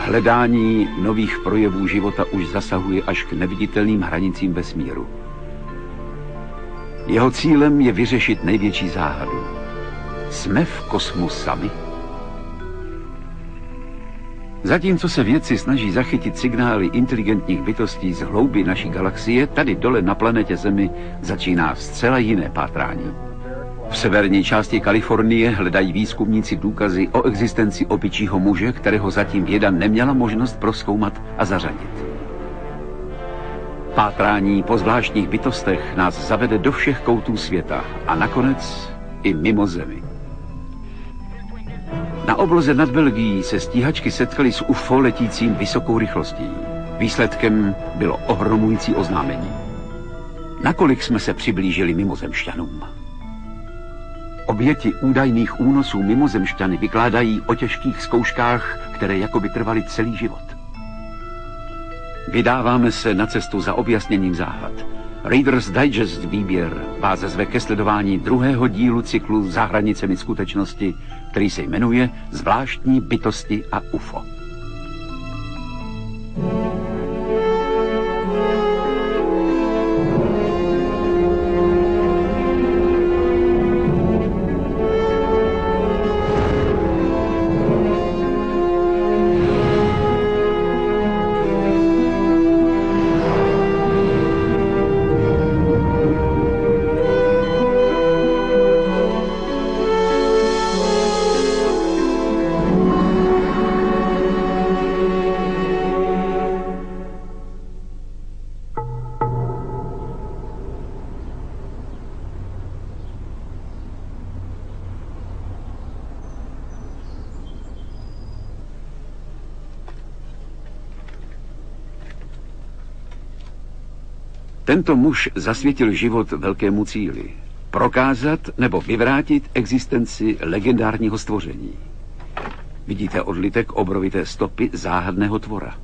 Hledání nových projevů života už zasahuje až k neviditelným hranicím vesmíru. Jeho cílem je vyřešit největší záhadu. Jsme v kosmu sami? Zatímco se vědci snaží zachytit signály inteligentních bytostí z hloubi naší galaxie, tady dole na planetě Zemi začíná zcela jiné pátrání. V severní části Kalifornie hledají výzkumníci důkazy o existenci opičího muže, kterého zatím věda neměla možnost prozkoumat a zařadit. Pátrání po zvláštních bytostech nás zavede do všech koutů světa a nakonec i mimo Zemi. Na obloze nad Belgií se stíhačky setkaly s UFO letícím vysokou rychlostí. Výsledkem bylo ohromující oznámení. Nakolik jsme se přiblížili mimozemšťanům? Oběti údajných únosů mimozemšťany vykládají o těžkých zkouškách, které jakoby trvaly celý život. Vydáváme se na cestu za objasněním záhad. Reader's Digest výběr vás zve ke sledování druhého dílu cyklu Za hranicemi skutečnosti, který se jmenuje Zvláštní bytosti a UFO. Tento muž zasvětil život velkému cíli. Prokázat nebo vyvrátit existenci legendárního stvoření. Vidíte odlitek obrovité stopy záhadného tvora.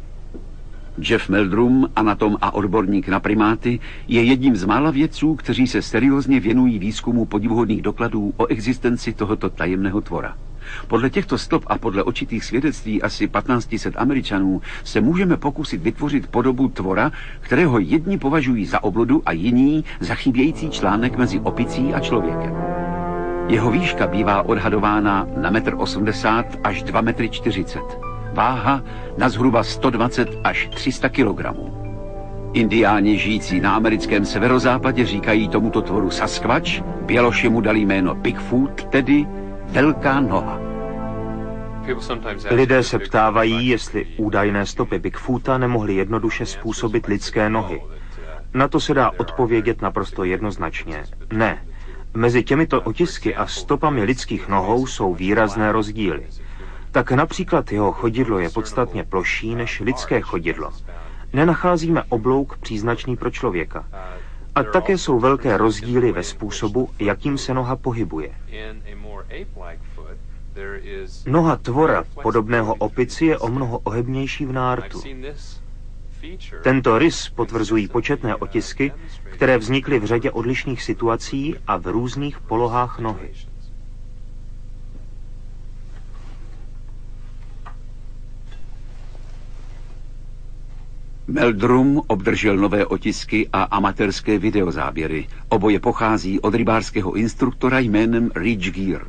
Jeff Meldrum, anatom a odborník na primáty, je jedním z mála vědců, kteří se seriózně věnují výzkumu podivuhodných dokladů o existenci tohoto tajemného tvora. Podle těchto stop a podle očitých svědectví asi 1500 Američanů se můžeme pokusit vytvořit podobu tvora, kterého jedni považují za obludu a jiní za chybějící článek mezi opicí a člověkem. Jeho výška bývá odhadována na 1,80 m až 2,40 m. Váha na zhruba 120 až 300 kg. Indiáni žijící na americkém severozápadě říkají tomuto tvoru Sasquatch, Běloši mu dali jméno Bigfoot, tedy velká noha. Lidé se ptávají, jestli údajné stopy Bigfoota nemohly jednoduše způsobit lidské nohy. Na to se dá odpovědět naprosto jednoznačně. Ne. Mezi těmito otisky a stopami lidských nohou jsou výrazné rozdíly. Tak například jeho chodidlo je podstatně plošší než lidské chodidlo. Nenacházíme oblouk příznačný pro člověka. A také jsou velké rozdíly ve způsobu, jakým se noha pohybuje. Noha tvora, podobného opici, je o mnoho ohebnější v nártu. Tento rys potvrzují početné otisky, které vznikly v řadě odlišných situací a v různých polohách nohy. Meldrum obdržel nové otisky a amatérské videozáběry. Oboje pochází od rybářského instruktora jménem Rich Gear.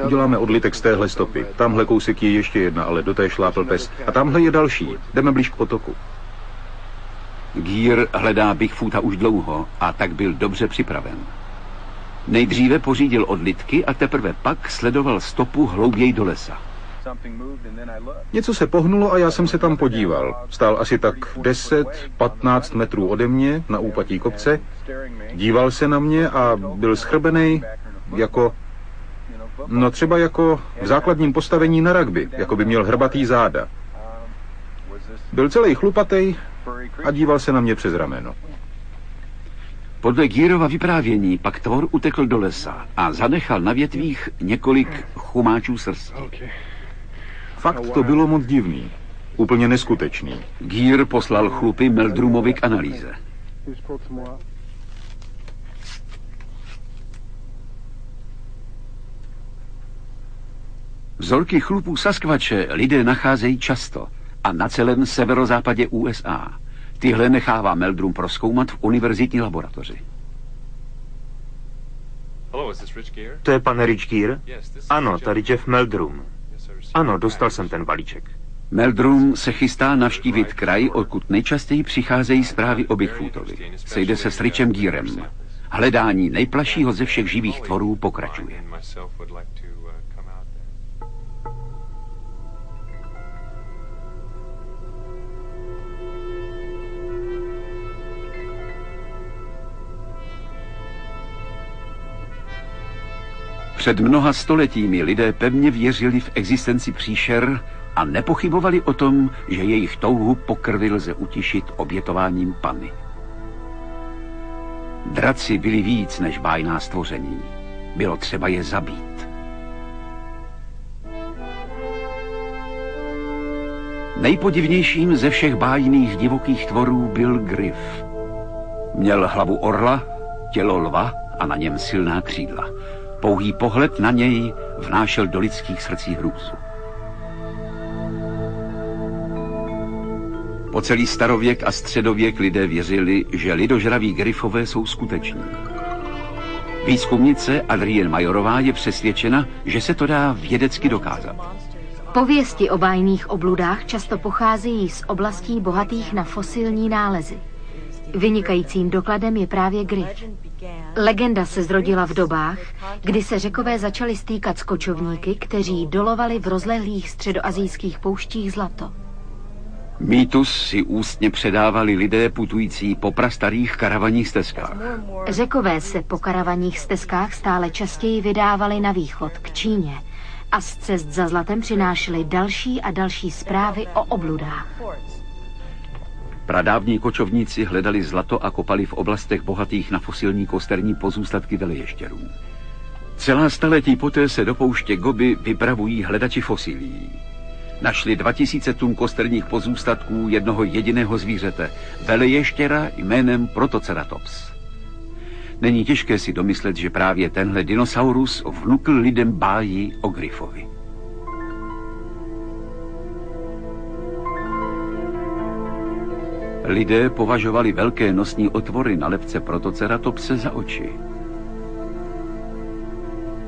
Uděláme odlitek z téhle stopy. Tamhle kousek je ještě jedna, ale do té šlápl pes. A tamhle je další. Jdeme blíž k potoku. Gear hledá Bigfoota už dlouho a tak byl dobře připraven. Nejdříve pořídil odlitky a teprve pak sledoval stopu hlouběji do lesa. Něco se pohnulo a já jsem se tam podíval. Stál asi tak 10-15 metrů ode mě na úpatí kopce. Díval se na mě a byl schrbenej jako... No třeba jako v základním postavení na rugby, jako by měl hrbatý záda. Byl celý chlupatej a díval se na mě přes rameno. Podle Gearova vyprávění pak tvor utekl do lesa a zanechal na větvích několik chumáčů srsti. Fakt to bylo moc divný. Úplně neskutečný. Gear poslal chlupy Meldrumovi k analýze. Vzorky chlupů Sasquatche lidé nacházejí často a na celém severozápadě USA. Tyhle nechává Meldrum prozkoumat v univerzitní laboratoři. To je pan Rich Gear? Ano, tady Jeff Meldrum. Ano, dostal jsem ten balíček. Meldrum se chystá navštívit kraj, odkud nejčastěji přicházejí zprávy o Bigfootovi. Sejde se s Richem Gearem. Hledání nejplašího ze všech živých tvorů pokračuje. Před mnoha stoletími lidé pevně věřili v existenci příšer a nepochybovali o tom, že jejich touhu po krvi lze utišit obětováním Panny. Draci byli víc než bájná stvoření. Bylo třeba je zabít. Nejpodivnějším ze všech bájných divokých tvorů byl Griff. Měl hlavu orla, tělo lva a na něm silná křídla. Pouhý pohled na něj vnášel do lidských srdcí hrůzu. Po celý starověk a středověk lidé věřili, že lidožraví Griffové jsou skuteční. Výzkumnice Adrienne Majorová je přesvědčena, že se to dá vědecky dokázat. Pověsti o bájných obludách často pocházejí z oblastí bohatých na fosilní nálezy. Vynikajícím dokladem je právě Griff. Legenda se zrodila v dobách, kdy se Řekové začali stýkat s kočovníky, kteří dolovali v rozlehlých středoasijských pouštích zlato. Mýtus si ústně předávali lidé putující po prastarých karavanních stezkách. Řekové se po karavanních stezkách stále častěji vydávali na východ, k Číně, a z cest za zlatem přinášeli další a další zprávy o obludách. Pradávní kočovníci hledali zlato a kopali v oblastech bohatých na fosilní kosterní pozůstatky veleještěrů. Celá staletí poté se do pouště Gobi vypravují hledači fosilií. Našli 2000 tun kosterních pozůstatků jednoho jediného zvířete, veleještěra jménem Protoceratops. Není těžké si domyslet, že právě tenhle dinosaurus vnukl lidem báji o Griffovi. Lidé považovali velké nosní otvory na lebce Protoceratopse za oči.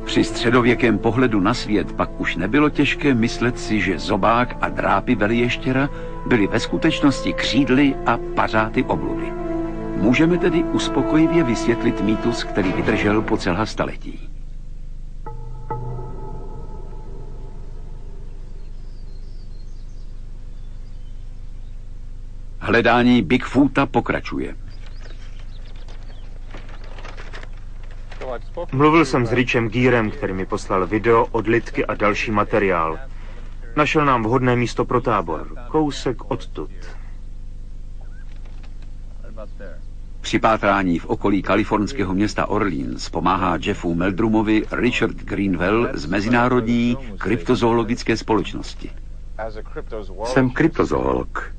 Při středověkém pohledu na svět pak už nebylo těžké myslet si, že zobák a drápy veleještěra byly ve skutečnosti křídly a pařáty obludy. Můžeme tedy uspokojivě vysvětlit mýtus, který vydržel po celá staletí. Hledání Bigfoota pokračuje. Mluvil jsem s Richem Gearem, který mi poslal video, odlitky a další materiál. Našel nám vhodné místo pro tábor. Kousek odtud. Při pátrání v okolí kalifornského města Orleans pomáhá Jeffu Meldrumovi Richard Greenwell z Mezinárodní kryptozoologické společnosti. Jsem kryptozoolog.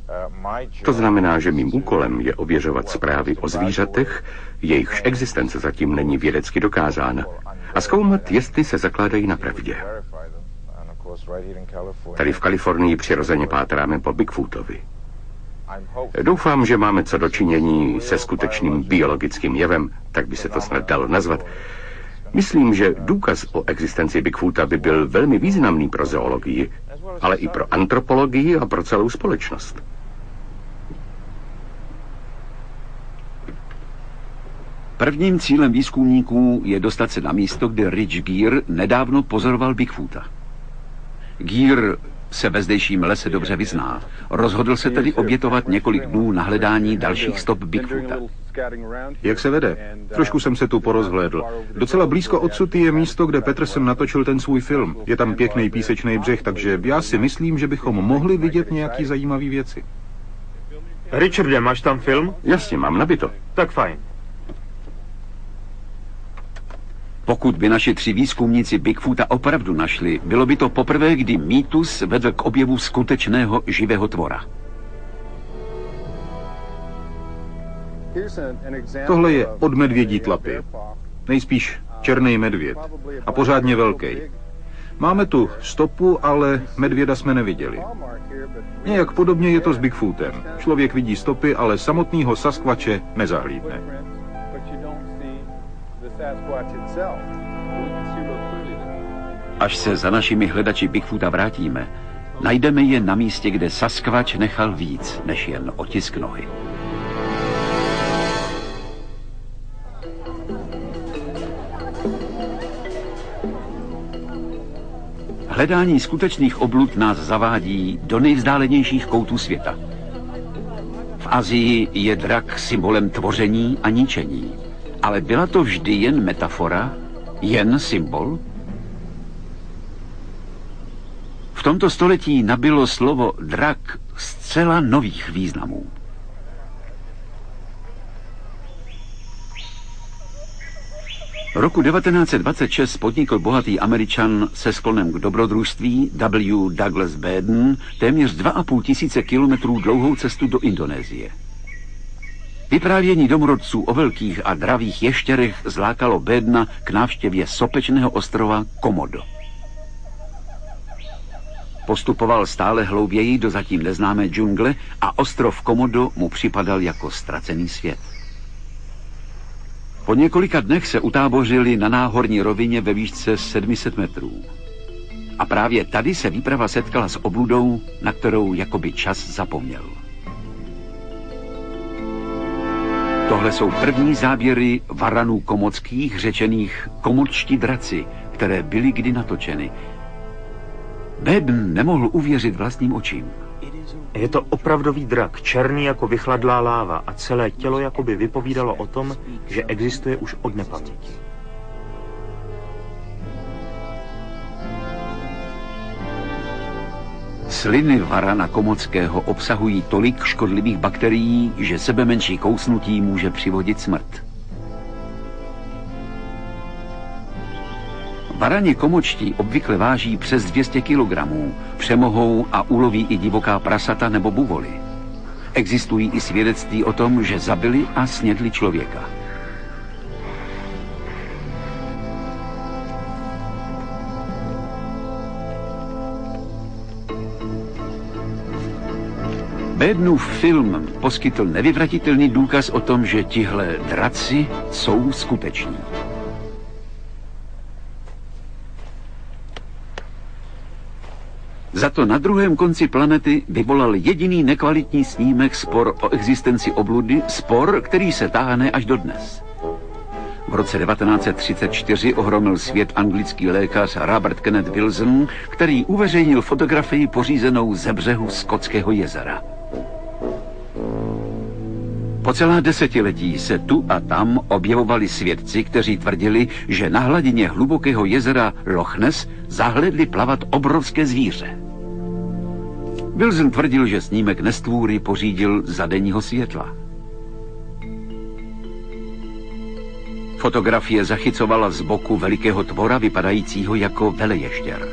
To znamená, že mým úkolem je ověřovat zprávy o zvířatech, jejichž existence zatím není vědecky dokázána, a zkoumat, jestli se zakládají na pravdě. Tady v Kalifornii přirozeně pátráme po Bigfootovi. Doufám, že máme co dočinění se skutečným biologickým jevem, tak by se to snad dalo nazvat. Myslím, že důkaz o existenci Bigfoota by byl velmi významný pro zoologii, ale i pro antropologii a pro celou společnost. Prvním cílem výzkumníků je dostat se na místo, kde Rich Gear nedávno pozoroval Bigfoota. Gear se ve zdejším lese dobře vyzná. Rozhodl se tedy obětovat několik dnů na hledání dalších stop Bigfoota. Jak se vede? Trošku jsem se tu porozhlédl. Docela blízko odsud je místo, kde Peterson natočil ten svůj film. Je tam pěkný písečný břeh, takže já si myslím, že bychom mohli vidět nějaký zajímavý věci. Richarde, máš tam film? Jasně, mám nabito. Tak fajn. Pokud by naši 3 výzkumníci Bigfoota opravdu našli, bylo by to poprvé, kdy mýtus vedl k objevu skutečného živého tvora. Tohle je od medvědí tlapy. Nejspíš černý medvěd. A pořádně velký. Máme tu stopu, ale medvěda jsme neviděli. Nějak podobně je to s Bigfootem. Člověk vidí stopy, ale samotného Sasquatche nezahlídne. Až se za našimi hledači Bigfoota vrátíme, najdeme je na místě, kde Sasquatch nechal víc než jen otisk nohy. Hledání skutečných oblud nás zavádí do nejvzdálenějších koutů světa. V Asii je drak symbolem tvoření a ničení. Ale byla to vždy jen metafora, jen symbol? V tomto století nabylo slovo drak zcela nových významů. Roku 1926 podnikl bohatý Američan se sklonem k dobrodružství W. Douglas Baden téměř 2,5 tisíce kilometrů dlouhou cestu do Indonésie. Vyprávění domorodců o velkých a dravých ještěrech zlákalo Badena k návštěvě sopečného ostrova Komodo. Postupoval stále hlouběji do zatím neznámé džungle a ostrov Komodo mu připadal jako ztracený svět. Po několika dnech se utábořili na náhorní rovině ve výšce 700 metrů. A právě tady se výprava setkala s obludou, na kterou jakoby čas zapomněl. Tohle jsou první záběry varanů komodských, řečených komodští draci, které byly kdy natočeny. Baden nemohl uvěřit vlastním očím. Je to opravdový drak, černý jako vychladlá láva a celé tělo jakoby vypovídalo o tom, že existuje už od nepaměti. Sliny varana komodského obsahují tolik škodlivých bakterií, že sebemenší kousnutí může přivodit smrt. Varani komodští obvykle váží přes 200 kg, přemohou a uloví i divoká prasata nebo buvoly. Existují i svědectví o tom, že zabili a snědli člověka. Badenův film poskytl nevyvratitelný důkaz o tom, že tihle draci jsou skuteční. Za to na druhém konci planety vyvolal jediný nekvalitní snímek spor o existenci obludy, spor, který se táhne až dodnes. V roce 1934 ohromil svět anglický lékař Robert Kenneth Wilson, který uveřejnil fotografii pořízenou ze břehu Skotského jezera. Po celá desetiletí se tu a tam objevovali svědci, kteří tvrdili, že na hladině hlubokého jezera Loch Ness zahlédli plavat obrovské zvíře. Wilson tvrdil, že snímek nestvůry pořídil za denního světla. Fotografie zachycovala z boku velikého tvora vypadajícího jako veleještěr.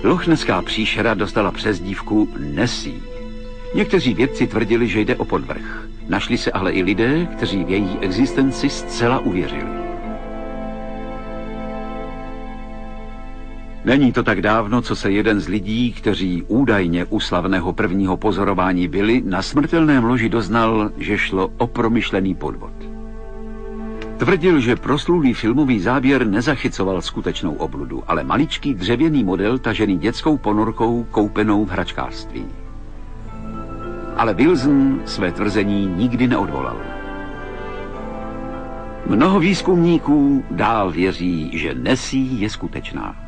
Lochnesská příšera dostala přezdívku Nessie. Někteří vědci tvrdili, že jde o podvrh. Našli se ale i lidé, kteří v její existenci zcela uvěřili. Není to tak dávno, co se jeden z lidí, kteří údajně u slavného prvního pozorování byli, na smrtelném loži doznal, že šlo o promyšlený podvod. Tvrdil, že proslulý filmový záběr nezachycoval skutečnou obludu, ale maličký dřevěný model tažený dětskou ponorkou koupenou v hračkářství. Ale Wilson své tvrzení nikdy neodvolal. Mnoho výzkumníků dál věří, že Nessie je skutečná.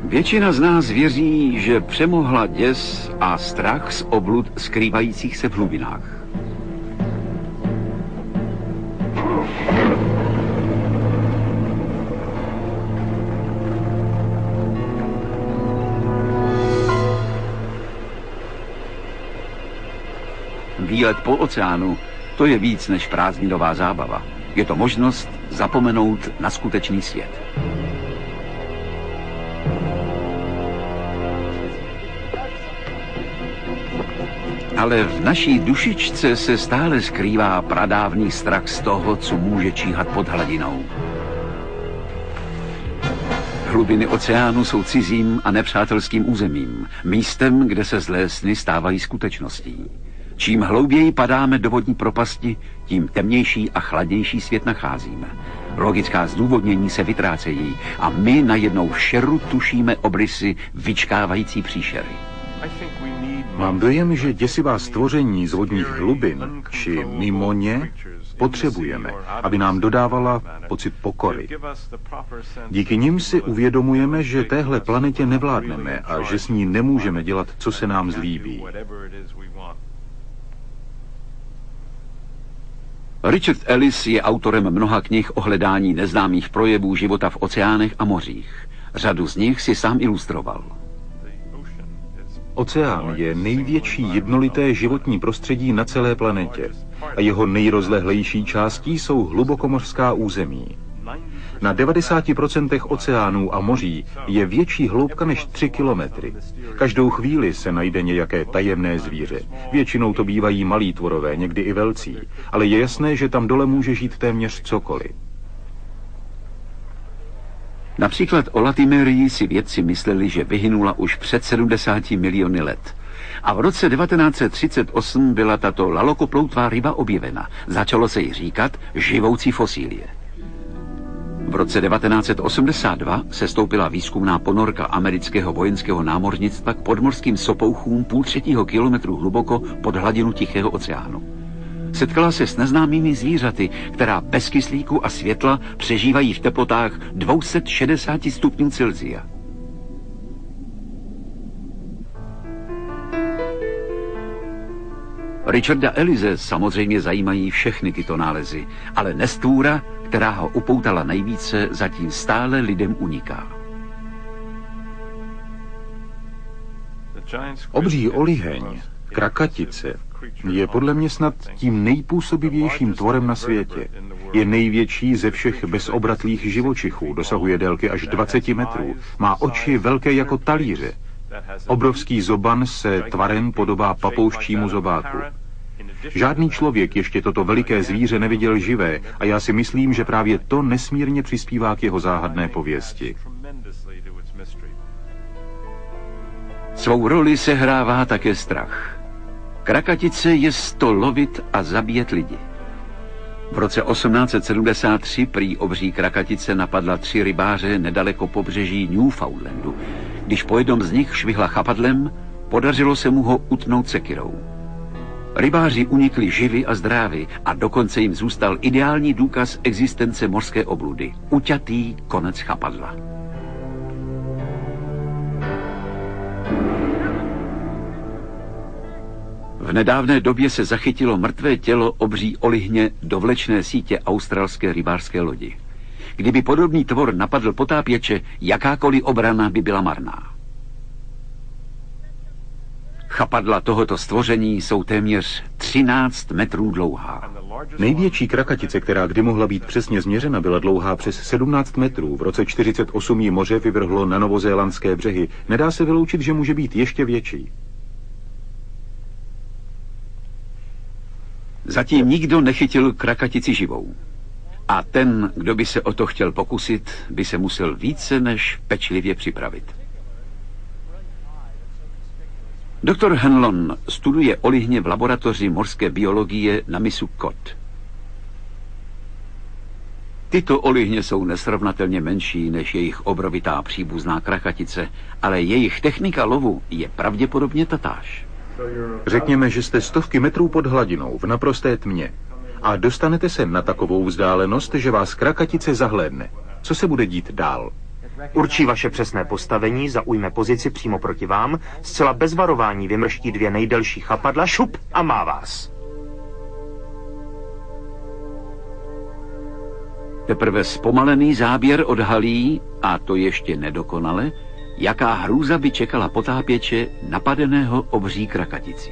Většina z nás věří, že přemohla děs a strach z oblud skrývajících se v hlubinách. Výlet po oceánu, to je víc než prázdninová zábava. Je to možnost zapomenout na skutečný svět. Ale v naší dušičce se stále skrývá pradávný strach z toho, co může číhat pod hladinou. Hlubiny oceánu jsou cizím a nepřátelským územím, místem, kde se zlé sny stávají skutečností. Čím hlouběji padáme do vodní propasti, tím temnější a chladnější svět nacházíme. Logická zdůvodnění se vytrácejí a my najednou v šeru tušíme obrysy vyčkávající příšery. Mám dojem, že děsivá stvoření z vodních hlubin, či mimo ně, potřebujeme, aby nám dodávala pocit pokory. Díky nim si uvědomujeme, že téhle planetě nevládneme a že s ní nemůžeme dělat, co se nám zlíbí. Richard Ellis je autorem mnoha knih o hledání neznámých projevů života v oceánech a mořích. Řadu z nich si sám ilustroval. Oceán je největší jednolité životní prostředí na celé planetě a jeho nejrozlehlejší částí jsou hlubokomořská území. Na 90% oceánů a moří je větší hloubka než 3 kilometry. Každou chvíli se najde nějaké tajemné zvíře. Většinou to bývají malí tvorové, někdy i velcí, ale je jasné, že tam dole může žít téměř cokoliv. Například o Latimerii si vědci mysleli, že vyhynula už před 70 miliony let. A v roce 1938 byla tato lalokoploutvá ryba objevena. Začalo se jí říkat živoucí fosílie. V roce 1982 se stoupila výzkumná ponorka amerického vojenského námořnictva k podmořským sopouchům 0,5 kilometru hluboko pod hladinu Tichého oceánu. Setkala se s neznámými zvířaty, která bez kyslíku a světla přežívají v teplotách 260 stupňů Celsia. Richarda Ellise samozřejmě zajímají všechny tyto nálezy, ale nestvůra, která ho upoutala nejvíce, zatím stále lidem uniká. Obří oliheň, krakatice, je podle mě snad tím nejpůsobivějším tvorem na světě. Je největší ze všech bezobratlých živočichů, dosahuje délky až 20 metrů, má oči velké jako talíře. Obrovský zoban se tvarem podobá papouščímu zobáku. Žádný člověk ještě toto veliké zvíře neviděl živé a já si myslím, že právě to nesmírně přispívá k jeho záhadné pověsti. Svou roli sehrává také strach. Krakatice je to lovit a zabíjet lidi. V roce 1873 prý obří krakatice napadla 3 rybáře nedaleko pobřeží Newfoundlandu. Když po jednom z nich švihla chapadlem, podařilo se mu ho utnout sekyrou. Rybáři unikli živi a zdraví a dokonce jim zůstal ideální důkaz existence mořské obludy. Uťatý konec chapadla. V nedávné době se zachytilo mrtvé tělo obří olihně do vlečné sítě australské rybářské lodi. Kdyby podobný tvor napadl potápěče, jakákoliv obrana by byla marná. Chapadla tohoto stvoření jsou téměř 13 metrů dlouhá. Největší krakatice, která kdy mohla být přesně změřena, byla dlouhá přes 17 metrů. V roce 1948 ji moře vyvrhlo na novozélandské břehy. Nedá se vyloučit, že může být ještě větší. Zatím nikdo nechytil krakatici živou. A ten, kdo by se o to chtěl pokusit, by se musel více než pečlivě připravit. Doktor Hanlon studuje olihně v laboratoři mořské biologie na mysu Cod. Tyto olihně jsou nesrovnatelně menší než jejich obrovitá příbuzná krakatice, ale jejich technika lovu je pravděpodobně tatáž. Řekněme, že jste stovky metrů pod hladinou v naprosté tmě a dostanete se na takovou vzdálenost, že vás krakatice zahlédne. Co se bude dít dál? Určí vaše přesné postavení, zaujme pozici přímo proti vám, zcela bez varování vymrští 2 nejdelší chapadla, šup a má vás. Teprve zpomalený záběr odhalí, a to ještě nedokonale, jaká hrůza by čekala potápěče napadeného obří krakaticí.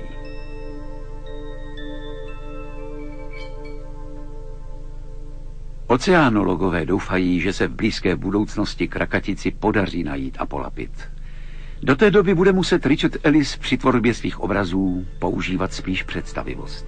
Oceánologové doufají, že se v blízké budoucnosti krakatici podaří najít a polapit. Do té doby bude muset Richard Ellis při tvorbě svých obrazů používat spíš představivost.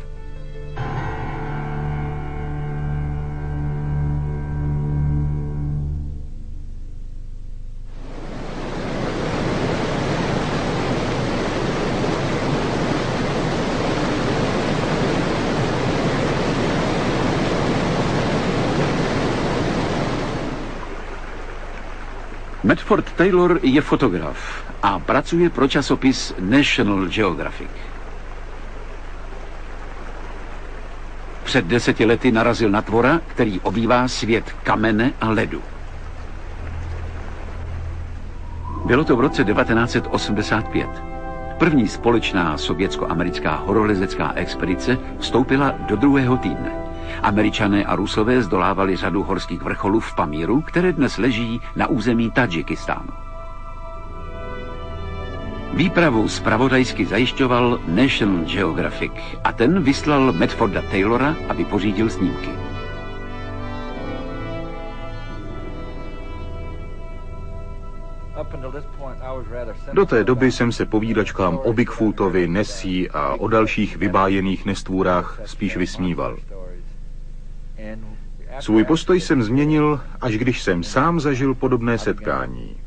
Medford Taylor je fotograf a pracuje pro časopis National Geographic. Před 10 lety narazil na tvora, který obývá svět kamene a ledu. Bylo to v roce 1985. První společná sovětsko-americká horolezecká expedice vstoupila do druhého týdne. Američané a Rusové zdolávali řadu horských vrcholů v Pamíru, které dnes leží na území Tadžikistánu. Výpravu zpravodajsky zajišťoval National Geographic a ten vyslal Medforda Taylora, aby pořídil snímky. Do té doby jsem se povídačkám o Bigfootovi, Nessie a o dalších vybájených nestvůrách spíš vysmíval. Svůj postoj jsem změnil, až když jsem sám zažil podobné setkání.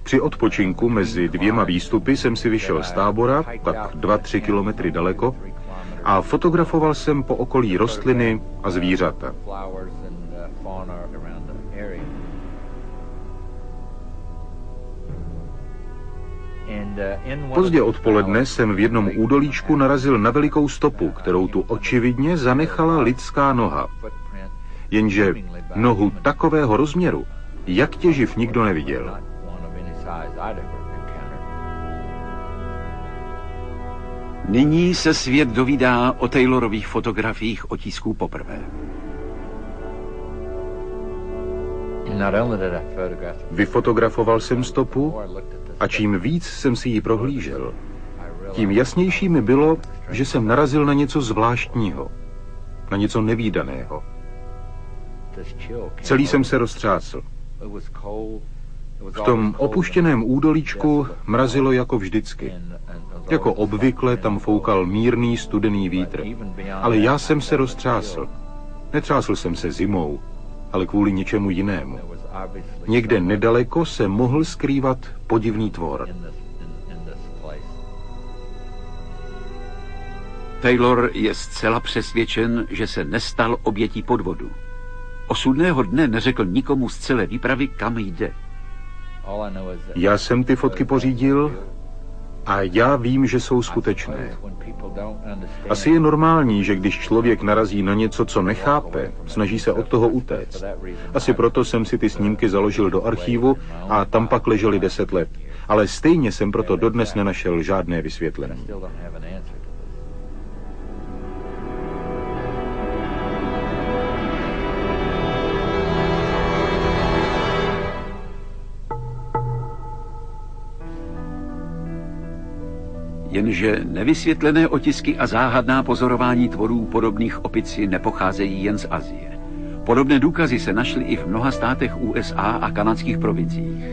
Při odpočinku mezi dvěma výstupy jsem si vyšel z tábora, tak 2-3 kilometry daleko, a fotografoval jsem po okolí rostliny a zvířata. Pozdě odpoledne jsem v jednom údolíčku narazil na velikou stopu, kterou tu očividně zanechala lidská noha. Jenže nohu takového rozměru, jak těživ nikdo neviděl. Nyní se svět dovídá o Taylorových fotografiích otisků poprvé. Vyfotografoval jsem stopu a čím víc jsem si ji prohlížel, tím jasnější mi bylo, že jsem narazil na něco zvláštního, na něco nevídaného. Celý jsem se roztřásl. V tom opuštěném údolíčku mrazilo jako vždycky. Jako obvykle tam foukal mírný studený vítr. Ale já jsem se roztřásl. Netřásl jsem se zimou, ale kvůli něčemu jinému. Někde nedaleko se mohl skrývat podivný tvor. Taylor je zcela přesvědčen, že se nestal obětí podvodu. Osudného dne neřekl nikomu z celé výpravy, kam jde. Já jsem ty fotky pořídil a já vím, že jsou skutečné. Asi je normální, že když člověk narazí na něco, co nechápe, snaží se od toho utéct. Asi proto jsem si ty snímky založil do archívu a tam pak ležely 10 let. Ale stejně jsem proto dodnes nenašel žádné vysvětlení. Jenže nevysvětlené otisky a záhadná pozorování tvorů podobných opici nepocházejí jen z Asie. Podobné důkazy se našly i v mnoha státech USA a kanadských provinciích.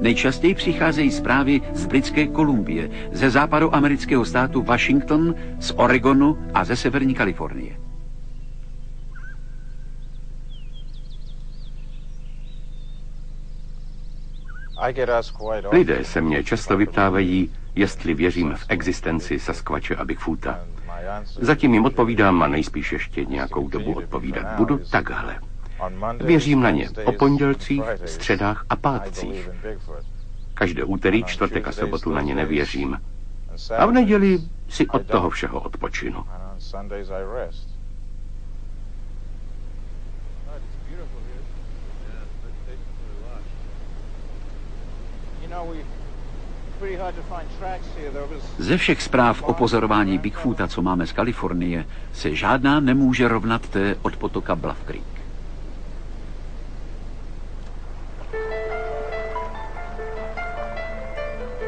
Nejčastěji přicházejí zprávy z britské Kolumbie, ze západoamerického státu Washington, z Oregonu a ze severní Kalifornie. Lidé se mě často vyptávají, jestli věřím v existenci Sasquatche a Bigfoota. Zatím jim odpovídám a nejspíš ještě nějakou dobu odpovídat budu takhle. Věřím na ně o pondělcích, středách a pátcích. Každé úterý, čtvrtek a sobotu na ně nevěřím. A v neděli si od toho všeho odpočinu. Ze všech zpráv o pozorování Bigfoota, co máme z Kalifornie, se žádná nemůže rovnat té od potoka Bluff Creek.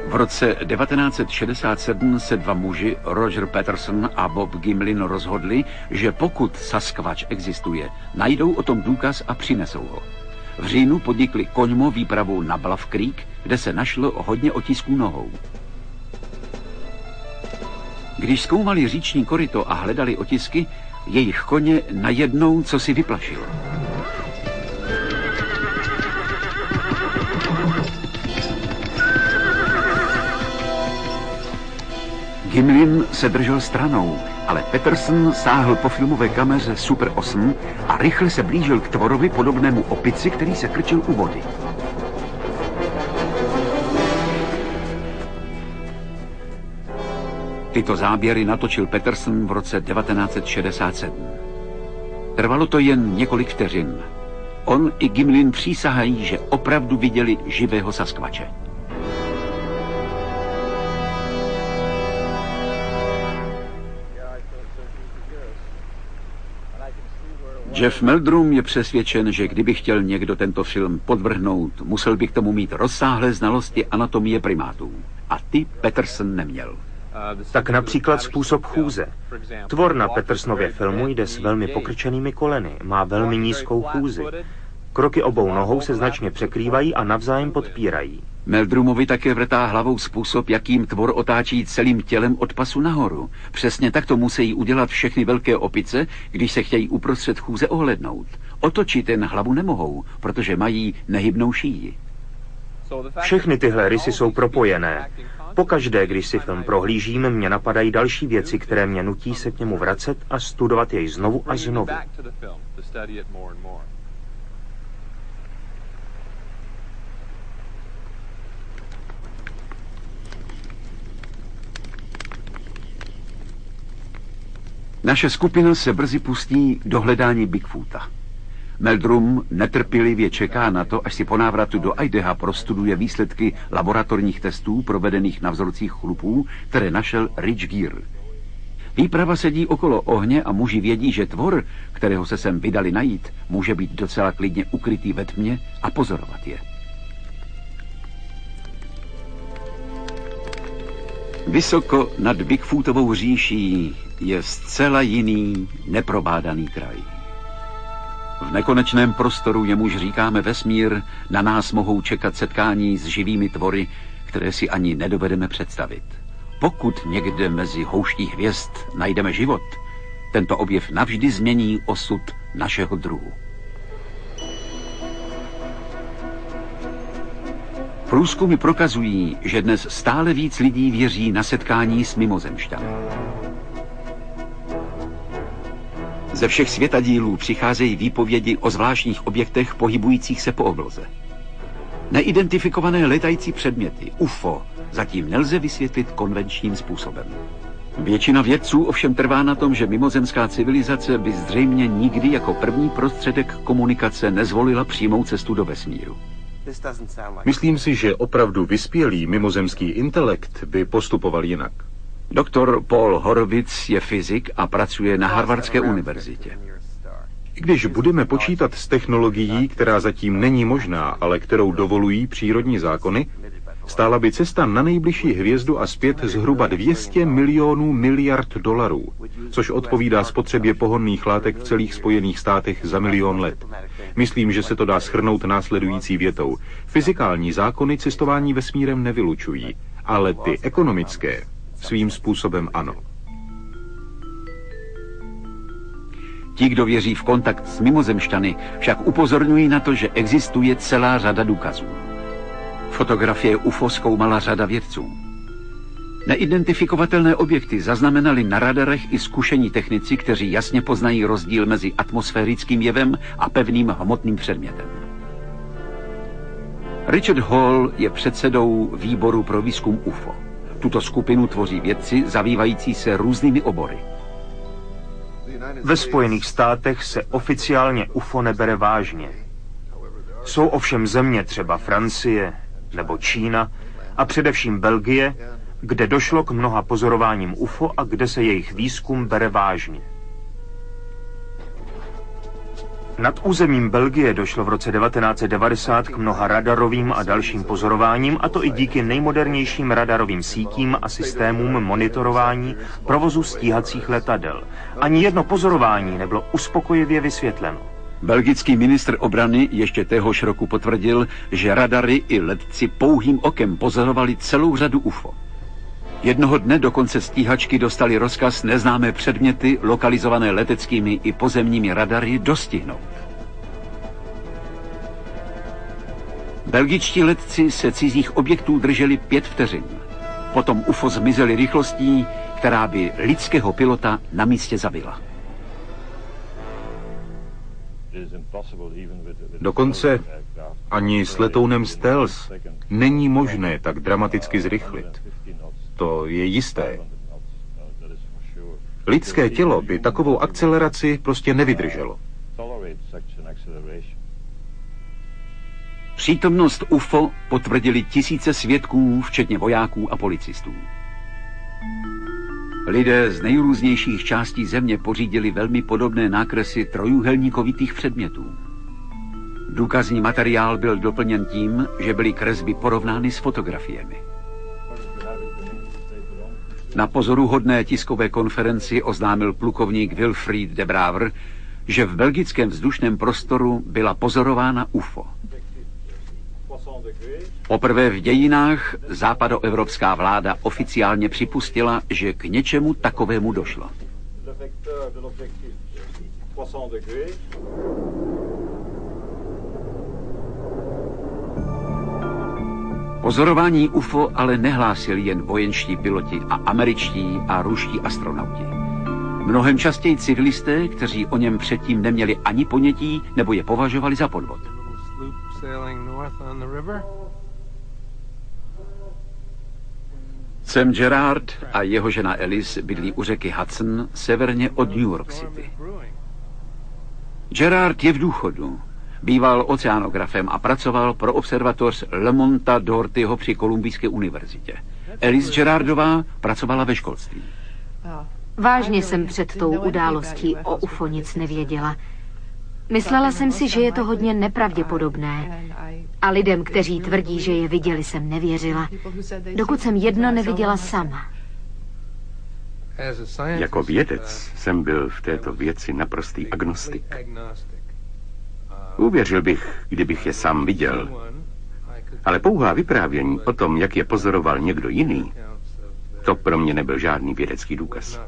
V roce 1967 se dva muži, Roger Patterson a Bob Gimlin, rozhodli, že pokud Sasquatch existuje, najdou o tom důkaz a přinesou ho. V říjnu podnikli koňmo výpravu na Bluff Creek, kde se našlo hodně otisků nohou. Když zkoumali říční koryto a hledali otisky, jejich koně najednou cosi vyplašilo. Gimlin se držel stranou, ale Patterson sáhl po filmové kameře Super 8 a rychle se blížil k tvorovi podobnému opici, který se krčil u vody. Tyto záběry natočil Patterson v roce 1967. Trvalo to jen několik vteřin. On i Gimlin přísahají, že opravdu viděli živého Sasquatche. Jeff Meldrum je přesvědčen, že kdyby chtěl někdo tento film podvrhnout, musel by k tomu mít rozsáhlé znalosti anatomie primátů. A ty Patterson neměl. Tak například způsob chůze. Tvor na Pattersonově filmu jde s velmi pokrčenými koleny, má velmi nízkou chůzi. Kroky obou nohou se značně překrývají a navzájem podpírají. Meldrumovi také vrtá hlavou způsob, jakým tvor otáčí celým tělem od pasu nahoru. Přesně tak to musí udělat všechny velké opice, když se chtějí uprostřed chůze ohlednout. Otočit jen hlavu nemohou, protože mají nehybnou šíji. Všechny tyhle rysy jsou propojené. Pokaždé, když si film prohlížím, mě napadají další věci, které mě nutí se k němu vracet a studovat jej znovu a znovu. Naše skupina se brzy pustí do hledání Bigfoota. Meldrum netrpělivě čeká na to, až si po návratu do Idaha prostuduje výsledky laboratorních testů provedených na vzorcích chlupů, které našel Rich Gear. Výprava sedí okolo ohně a muži vědí, že tvor, kterého se sem vydali najít, může být docela klidně ukrytý ve tmě a pozorovat je. Vysoko nad Bigfootovou říší je zcela jiný, neprobádaný kraj. V nekonečném prostoru, jemuž říkáme vesmír, na nás mohou čekat setkání s živými tvory, které si ani nedovedeme představit. Pokud někde mezi houští hvězd najdeme život, tento objev navždy změní osud našeho druhu. Průzkumy prokazují, že dnes stále víc lidí věří na setkání s mimozemšťany. Ze všech světadílů přicházejí výpovědi o zvláštních objektech pohybujících se po obloze. Neidentifikované letající předměty, UFO, zatím nelze vysvětlit konvenčním způsobem. Většina vědců ovšem trvá na tom, že mimozemská civilizace by zřejmě nikdy jako první prostředek komunikace nezvolila přímou cestu do vesmíru. Myslím si, že opravdu vyspělý mimozemský intelekt by postupoval jinak. Doktor Paul Horowitz je fyzik a pracuje na Harvardské univerzitě. Když budeme počítat s technologií, která zatím není možná, ale kterou dovolují přírodní zákony, stála by cesta na nejbližší hvězdu a zpět zhruba 200 milionů miliard dolarů, což odpovídá spotřebě pohonných látek v celých Spojených státech za 1 000 000 let. Myslím, že se to dá shrnout následující větou. Fyzikální zákony cestování vesmírem nevylučují, ale ty ekonomické svým způsobem ano. Ti, kdo věří v kontakt s mimozemšťany, však upozorňují na to, že existuje celá řada důkazů. Fotografie UFO zkoumala řada vědců. Neidentifikovatelné objekty zaznamenali na radarech i zkušení technici, kteří jasně poznají rozdíl mezi atmosférickým jevem a pevným hmotným předmětem. Richard Hall je předsedou výboru pro výzkum UFO. Tuto skupinu tvoří vědci zabývající se různými obory. Ve Spojených státech se oficiálně UFO nebere vážně. Jsou ovšem země, třeba Francie nebo Čína a především Belgie, kde došlo k mnoha pozorováním UFO a kde se jejich výzkum bere vážně. Nad územím Belgie došlo v roce 1990 k mnoha radarovým a dalším pozorováním, a to i díky nejmodernějším radarovým sítím a systémům monitorování provozu stíhacích letadel. Ani jedno pozorování nebylo uspokojivě vysvětleno. Belgický ministr obrany ještě téhož roku potvrdil, že radary i letci pouhým okem pozorovali celou řadu UFO. Jednoho dne dokonce stíhačky dostali rozkaz neznámé předměty, lokalizované leteckými i pozemními radary, dostihnout. Belgičtí letci se cizích objektů drželi 5 vteřin. Potom UFO zmizely rychlostí, která by lidského pilota na místě zabila. Dokonce ani s letounem Stealth není možné tak dramaticky zrychlit. To je jisté. Lidské tělo by takovou akceleraci prostě nevydrželo. Přítomnost UFO potvrdili tisíce svědků, včetně vojáků a policistů. Lidé z nejrůznějších částí země pořídili velmi podobné nákresy trojúhelníkovitých předmětů. Důkazní materiál byl doplněn tím, že byly kresby porovnány s fotografiemi. Na pozoruhodné tiskové konferenci oznámil plukovník Wilfried de Braver, že v belgickém vzdušném prostoru byla pozorována UFO. Poprvé v dějinách západoevropská vláda oficiálně připustila, že k něčemu takovému došlo. Pozorování UFO ale nehlásili jen vojenští piloti a američtí a ruští astronauti. Mnohem častěji civilisté, kteří o něm předtím neměli ani ponětí nebo je považovali za podvod. Sam Gerard a jeho žena Alice bydlí u řeky Hudson severně od New York City. Gerard je v důchodu. Býval oceánografem a pracoval pro observatoř Lemonta Dohertyho při Kolumbijské univerzitě. Alice Gerardová pracovala ve školství. Vážně jsem před tou událostí o UFO nic nevěděla. Myslela jsem si, že je to hodně nepravděpodobné. A lidem, kteří tvrdí, že je viděli, jsem nevěřila. Dokud jsem jedno neviděla sama. Jako vědec jsem byl v této věci naprostý agnostik. Uvěřil bych, kdybych je sám viděl. Ale pouhá vyprávění o tom, jak je pozoroval někdo jiný, to pro mě nebyl žádný vědecký důkaz.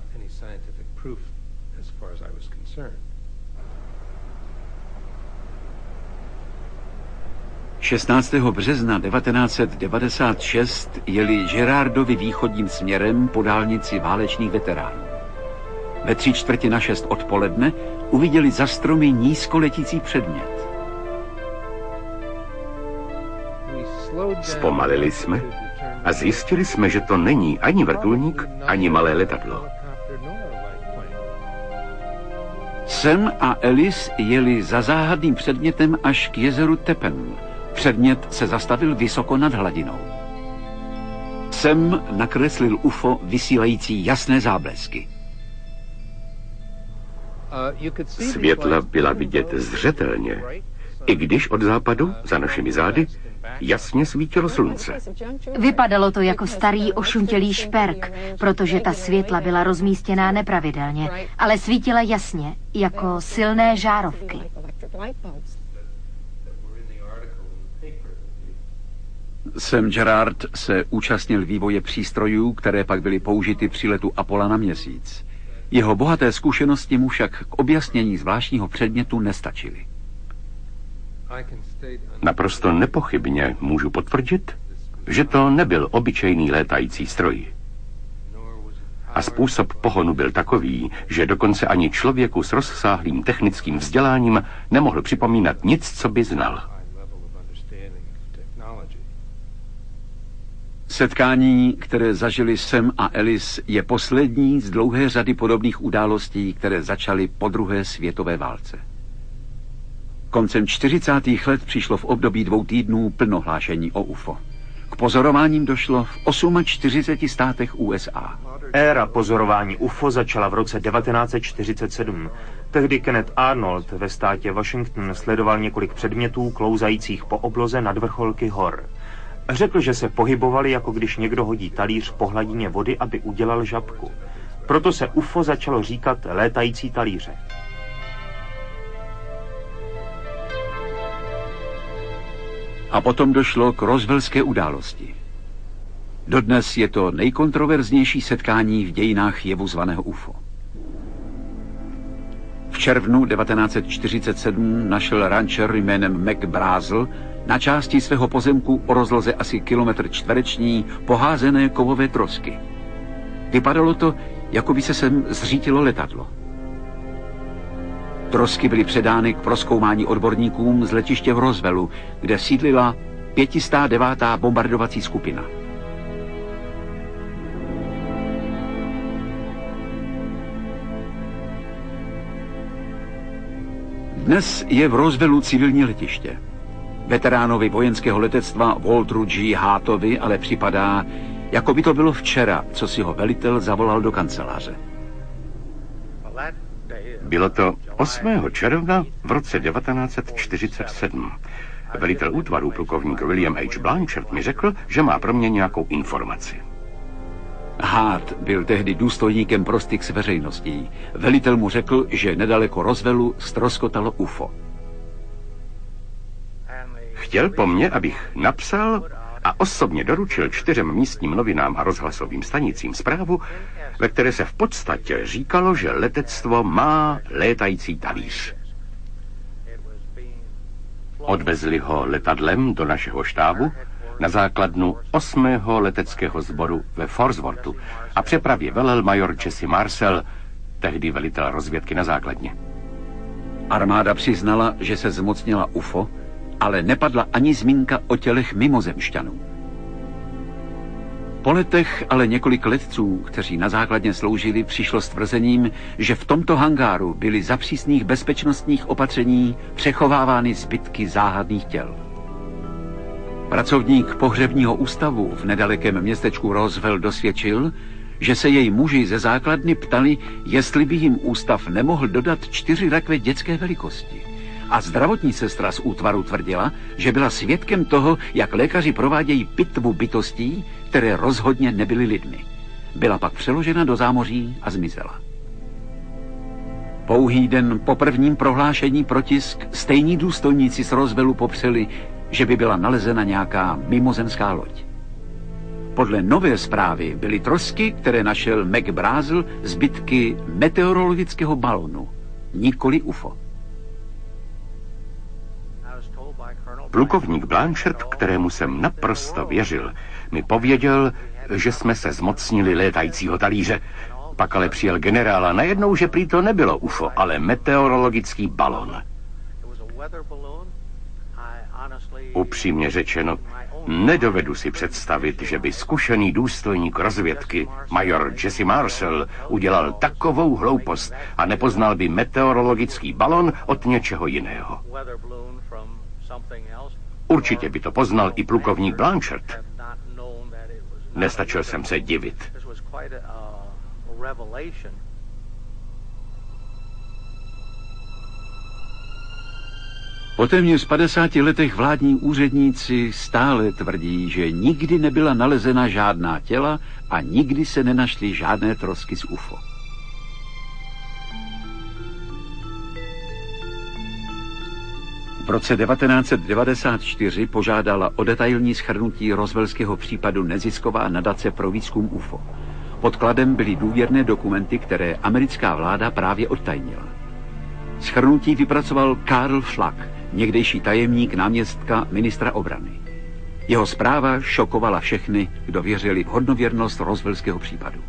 – 16. března 1996 jeli Gerardovi východním směrem po dálnici válečných veteránů. Ve 5:45 odpoledne uviděli za stromy nízkoletící předmět. Zpomalili jsme a zjistili jsme, že to není ani vrtulník, ani malé letadlo. Sam a Alice jeli za záhadným předmětem až k jezeru Tepen. Předmět se zastavil vysoko nad hladinou. Sam nakreslil UFO vysílající jasné záblesky. Světla byla vidět zřetelně, i když od západu, za našimi zády, jasně svítilo slunce. Vypadalo to jako starý ošuntělý šperk, protože ta světla byla rozmístěná nepravidelně, ale svítila jasně, jako silné žárovky. Sam Gerard se účastnil vývoje přístrojů, které pak byly použity při letu Apolla na Měsíc. Jeho bohaté zkušenosti mu však k objasnění zvláštního předmětu nestačily. Naprosto nepochybně můžu potvrdit, že to nebyl obyčejný létající stroj. A způsob pohonu byl takový, že dokonce ani člověku s rozsáhlým technickým vzděláním nemohl připomínat nic, co by znal. Setkání, které zažili Sam a Alice, je poslední z dlouhé řady podobných událostí, které začaly po druhé světové válce. Koncem 40. let přišlo v období 2 týdnů plno hlášení o UFO. K pozorováním došlo v 48 státech USA. Éra pozorování UFO začala v roce 1947, Tehdy Kenneth Arnold ve státě Washington sledoval několik předmětů klouzajících po obloze nad vrcholky hor. Řekl, že se pohybovali, jako když někdo hodí talíř po hladině vody, aby udělal žabku. Proto se UFO začalo říkat létající talíře. A potom došlo k Roswellské události. Dodnes je to nejkontroverznější setkání v dějinách jevu zvaného UFO. V červnu 1947 našel rancher jménem Mac Brazel na části svého pozemku o rozloze asi kilometr čtvereční poházené kovové trosky. Vypadalo to, jako by se sem zřítilo letadlo. Trosky byly předány k prozkoumání odborníkům z letiště v Roswellu, kde sídlila 509. bombardovací skupina. Dnes je v Roswellu civilní letiště. Veteránovi vojenského letectva Walteru G. Hartovi ale připadá, jako by to bylo včera, co si ho velitel zavolal do kanceláře. Bylo to 8. června v roce 1947. Velitel útvaru plukovník William H. Blanchard mi řekl, že má pro mě nějakou informaci. Hart byl tehdy důstojníkem pro styk s veřejností. Velitel mu řekl, že nedaleko Roswellu ztroskotalo UFO. Chtěl po mně, abych napsal a osobně doručil 4 místním novinám a rozhlasovým stanicím zprávu, ve které se v podstatě říkalo, že letectvo má létající talíř. Odvezli ho letadlem do našeho štábu na základnu 8. leteckého sboru ve Forsworthu a přepravě velel major Jesse Marcel, tehdy velitel rozvědky na základně. Armáda přiznala, že se zmocnila UFO, ale nepadla ani zmínka o tělech mimozemšťanů. Po letech ale několik letců, kteří na základně sloužili, přišlo s tvrzením, že v tomto hangáru byly za přísných bezpečnostních opatření přechovávány zbytky záhadných těl. Pracovník pohřebního ústavu v nedalekém městečku Roswell dosvědčil, že se jej muži ze základny ptali, jestli by jim ústav nemohl dodat 4 rakve dětské velikosti. A zdravotní sestra z útvaru tvrdila, že byla svědkem toho, jak lékaři provádějí pitvu bytostí, které rozhodně nebyly lidmi. Byla pak přeložena do zámoří a zmizela. Pouhý den po prvním prohlášení pro tisk stejní důstojníci z Roswellu popřeli, že by byla nalezena nějaká mimozemská loď. Podle nové zprávy byly trosky, které našel Mac Brazel, zbytky meteorologického balonu, nikoli UFO. Plukovník Blanchard, kterému jsem naprosto věřil, mi pověděl, že jsme se zmocnili létajícího talíře. Pak ale přijel generál a najednou, že prý to nebylo UFO, ale meteorologický balon. Upřímně řečeno, nedovedu si představit, že by zkušený důstojník rozvědky, major Jesse Marcel, udělal takovou hloupost a nepoznal by meteorologický balon od něčeho jiného. Určitě by to poznal i plukovník Blanchard. Nestačil jsem se divit. Po téměř 50 letech vládní úředníci stále tvrdí, že nikdy nebyla nalezena žádná těla a nikdy se nenašly žádné trosky z UFO. V roce 1994 požádala o detailní shrnutí roswellského případu nezisková nadace pro výzkum UFO. Podkladem byly důvěrné dokumenty, které americká vláda právě odtajnila. Shrnutí vypracoval Karl Flak, někdejší tajemník náměstka ministra obrany. Jeho zpráva šokovala všechny, kdo věřili v hodnověrnost roswellského případu.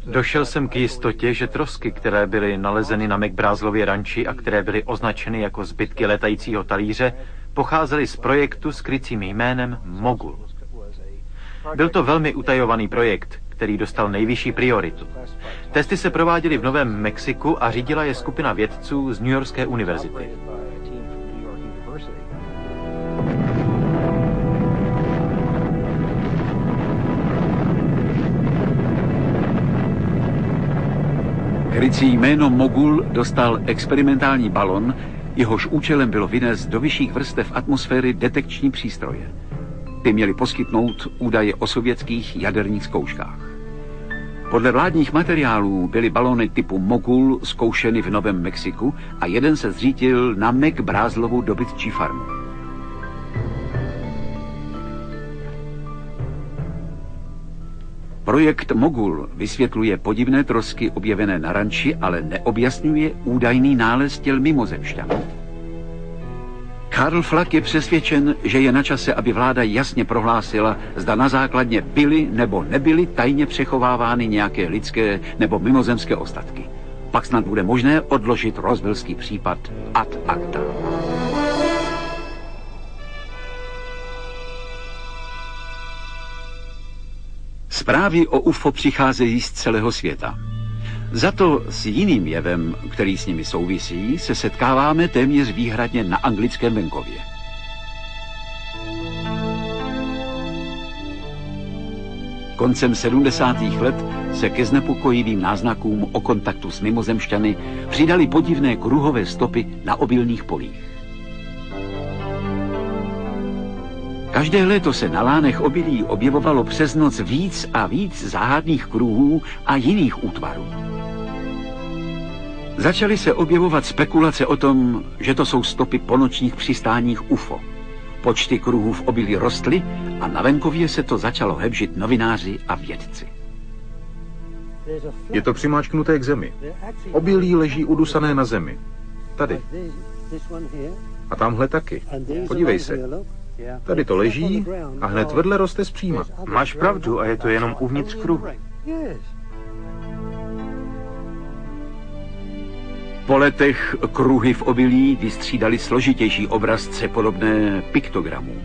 Došel jsem k jistotě, že trosky, které byly nalezeny na McBrazelově ranči a které byly označeny jako zbytky letajícího talíře, pocházely z projektu s krycím jménem Mogul. Byl to velmi utajovaný projekt, který dostal nejvyšší prioritu. Testy se prováděly v Novém Mexiku a řídila je skupina vědců z New Yorkské univerzity. Krycí jméno Mogul dostal experimentální balon, jehož účelem bylo vynést do vyšších vrstev atmosféry detekční přístroje. Ty měly poskytnout údaje o sovětských jaderných zkouškách. Podle vládních materiálů byly balony typu Mogul zkoušeny v Novém Mexiku a jeden se zřítil na McBraslovu dobytčí farmu. Projekt Mogul vysvětluje podivné trosky objevené na ranči, ale neobjasňuje údajný nález těl mimozemšťanů. Karl Flak je přesvědčen, že je na čase, aby vláda jasně prohlásila, zda na základně byly nebo nebyly tajně přechovávány nějaké lidské nebo mimozemské ostatky. Pak snad bude možné odložit roswellský případ ad acta. Zprávy o UFO přicházejí z celého světa. Za to s jiným jevem, který s nimi souvisí, se setkáváme téměř výhradně na anglickém venkově. Koncem 70. let se ke znepokojivým náznakům o kontaktu s mimozemšťany přidaly podivné kruhové stopy na obilných polích. Každé léto se na lánech obilí objevovalo přes noc víc a víc záhadných kruhů a jiných útvarů. Začaly se objevovat spekulace o tom, že to jsou stopy po nočních přistáních UFO. Počty kruhů v obilí rostly a na venkově se to začalo hebžit novináři a vědci. Je to přimáčknuté k zemi. Obilí leží udusané na zemi. Tady. A tamhle taky. Podívej se. Tady to leží a hned vedle roste zpříma. Máš pravdu a je to jenom uvnitř kruhu. Po letech kruhy v obilí vystřídaly složitější obrazce podobné piktogramům.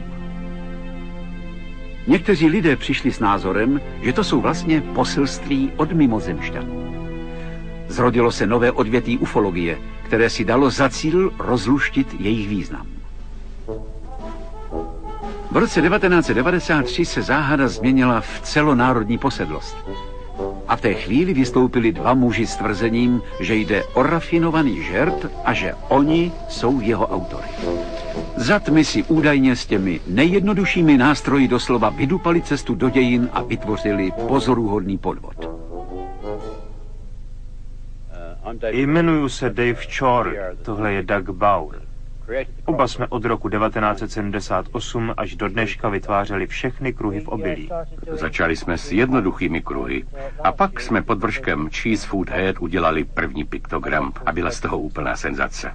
Někteří lidé přišli s názorem, že to jsou vlastně poselství od mimozemšťanů. Zrodilo se nové odvětví ufologie, které si dalo za cíl rozluštit jejich význam. V roce 1993 se záhada změnila v celonárodní posedlost. A v té chvíli vystoupili dva muži s tvrzením, že jde o rafinovaný žert a že oni jsou jeho autory. Za tmy si údajně s těmi nejjednoduššími nástroji doslova vydupali cestu do dějin a vytvořili pozoruhodný podvod. Jmenuji se Dave Chor, tohle je Doug Bauer. Oba jsme od roku 1978 až do dneška vytvářeli všechny kruhy v obilí. Začali jsme s jednoduchými kruhy a pak jsme pod vrškem Cheese Food Head udělali první piktogram a byla z toho úplná senzace.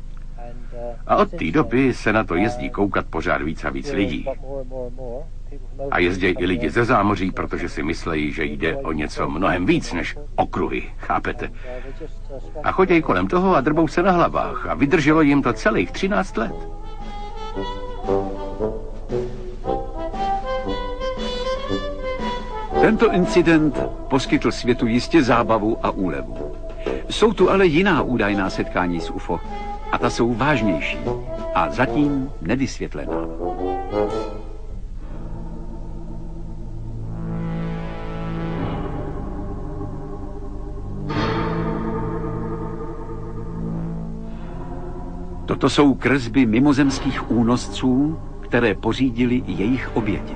A od té doby se na to jezdí koukat pořád víc a víc lidí. A jezdí i lidi ze zámoří, protože si myslejí, že jde o něco mnohem víc než okruhy, chápete? A chodí kolem toho a drbou se na hlavách a vydrželo jim to celých 13 let. Tento incident poskytl světu jistě zábavu a úlevu. Jsou tu ale jiná údajná setkání s UFO a ta jsou vážnější a zatím nevysvětlená. Toto jsou kresby mimozemských únosců, které pořídili jejich oběti.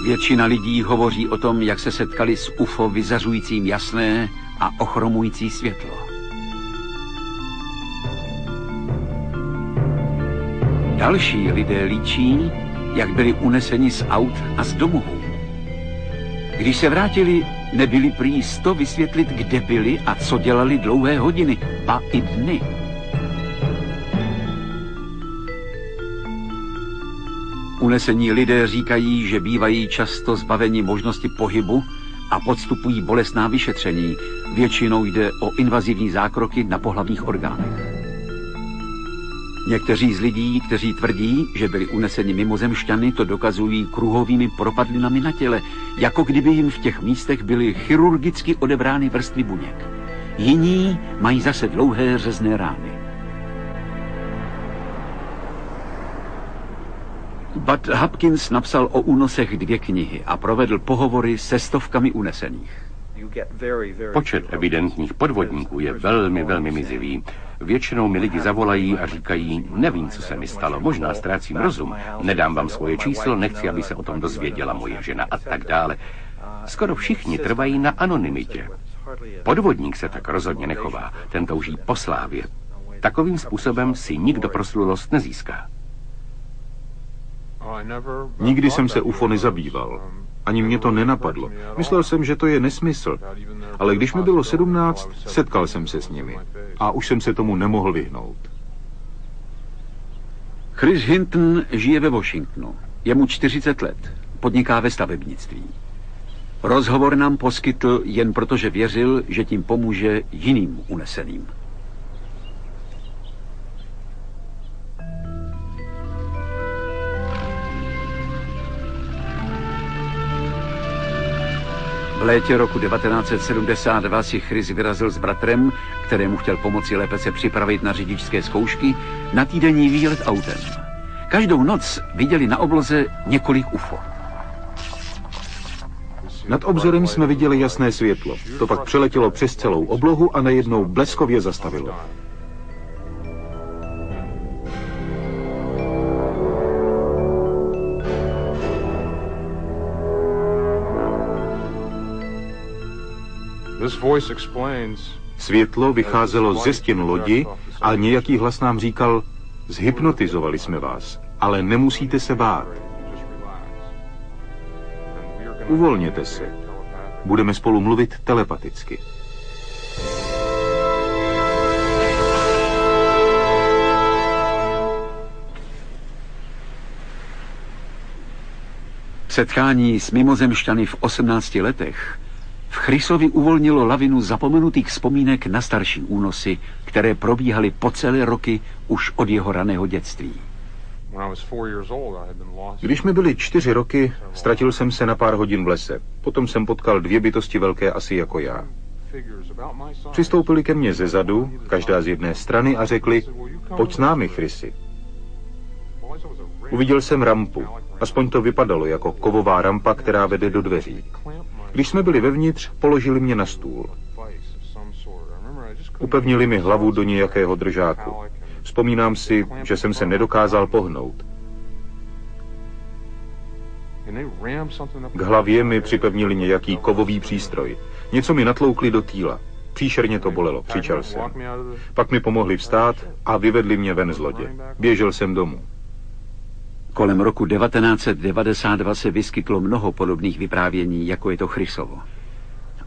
Většina lidí hovoří o tom, jak se setkali s UFO vyzařujícím jasné a ochromující světlo. Další lidé líčí, jak byli uneseni z aut a z domovů. Když se vrátili, nebyli prý s to vysvětlit, kde byli a co dělali dlouhé hodiny, ba i dny. Unesení lidé říkají, že bývají často zbaveni možnosti pohybu a podstupují bolestná vyšetření. Většinou jde o invazivní zákroky na pohlavních orgánech. Někteří z lidí, kteří tvrdí, že byli uneseni mimozemšťany, to dokazují kruhovými propadlinami na těle, jako kdyby jim v těch místech byly chirurgicky odebrány vrstvy buněk. Jiní mají zase dlouhé řezné rány. Bud Hopkins napsal o únosech 2 knihy a provedl pohovory se stovkami unesených. Počet evidentních podvodníků je velmi, velmi mizivý. Většinou mi lidi zavolají a říkají, nevím, co se mi stalo, možná ztrácím rozum, nedám vám svoje číslo, nechci, aby se o tom dozvěděla moje žena a tak dále. Skoro všichni trvají na anonymitě. Podvodník se tak rozhodně nechová, ten touží po slávě. Takovým způsobem si nikdo proslulost nezíská. Nikdy jsem se UFO nezabýval. Ani mě to nenapadlo. Myslel jsem, že to je nesmysl. Ale když mi bylo 17, setkal jsem se s nimi. A už jsem se tomu nemohl vyhnout. Chris Hinton žije ve Washingtonu. Je mu 40 let. Podniká ve stavebnictví. Rozhovor nám poskytl jen proto, že věřil, že tím pomůže jiným uneseným. V létě roku 1972 si Chris vyrazil s bratrem, kterému chtěl pomoci lépe se připravit na řidičské zkoušky, na týdenní výlet autem. Každou noc viděli na obloze několik UFO. Nad obzorem jsme viděli jasné světlo. To pak přeletělo přes celou oblohu a najednou bleskově zastavilo. Světlo vycházelo ze stěn lodi a nějaký hlas nám říkal, zhypnotizovali jsme vás, ale nemusíte se bát. Uvolněte se. Budeme spolu mluvit telepaticky. Setkání s mimozemšťany v 18 letech v Chrisovi uvolnilo lavinu zapomenutých vzpomínek na starší únosy, které probíhaly po celé roky už od jeho raného dětství. Když mi byly 4 roky, ztratil jsem se na pár hodin v lese. Potom jsem potkal 2 bytosti velké asi jako já. Přistoupili ke mně ze zadu, každá z jedné strany a řekli, pojď s námi, Chrisi. Uviděl jsem rampu. Aspoň to vypadalo jako kovová rampa, která vede do dveří. Když jsme byli vevnitř, položili mě na stůl. Upevnili mi hlavu do nějakého držáku. Vzpomínám si, že jsem se nedokázal pohnout. K hlavě mi připevnili nějaký kovový přístroj. Něco mi natloukli do týla. Příšerně to bolelo, křičel jsem. Pak mi pomohli vstát a vyvedli mě ven z lodě. Běžel jsem domů. Kolem roku 1992 se vyskytlo mnoho podobných vyprávění, jako je to Chrisovo.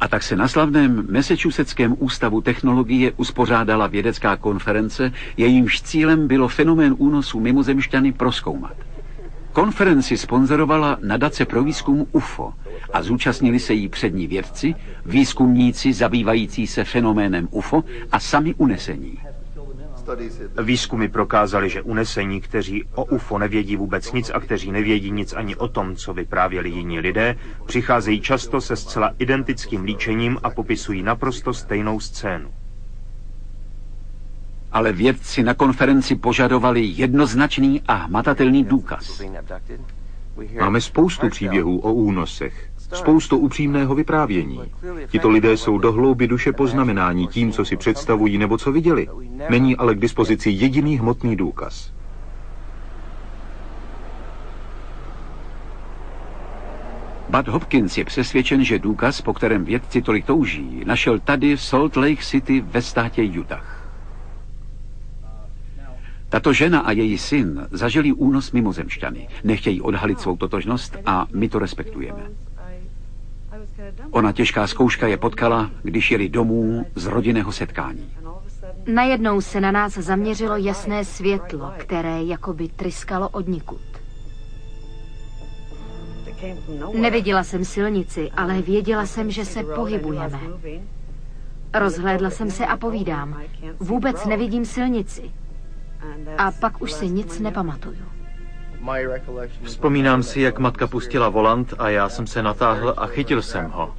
A tak se na slavném Massachusettském ústavu technologie uspořádala vědecká konference, jejímž cílem bylo fenomén únosů mimozemšťany prozkoumat. Konferenci sponzorovala nadace pro výzkum UFO a zúčastnili se jí přední vědci, výzkumníci zabývající se fenoménem UFO a sami unesení. Výzkumy prokázaly, že unesení, kteří o UFO nevědí vůbec nic a kteří nevědí nic ani o tom, co vyprávěli jiní lidé, přicházejí často se zcela identickým líčením a popisují naprosto stejnou scénu. Ale vědci na konferenci požadovali jednoznačný a hmatatelný důkaz. Máme spoustu příběhů o únosech, spoustu upřímného vyprávění. Tito lidé jsou do hlouby duše poznamenáni tím, co si představují nebo co viděli. Není ale k dispozici jediný hmotný důkaz. Bud Hopkins je přesvědčen, že důkaz, po kterém vědci tolik touží, našel tady v Salt Lake City ve státě Utah. Tato žena a její syn zažili únos mimozemšťany. Nechtějí odhalit svou totožnost a my to respektujeme. Ona těžká zkouška je potkala, když jeli domů z rodinného setkání. Najednou se na nás zaměřilo jasné světlo, které jakoby tryskalo odnikud. Neviděla jsem silnici, ale věděla jsem, že se pohybujeme. Rozhlédla jsem se a povídám, vůbec nevidím silnici. A pak už si nic nepamatuju. Vzpomínám si, jak matka pustila volant a já jsem se natáhl a chytil jsem ho.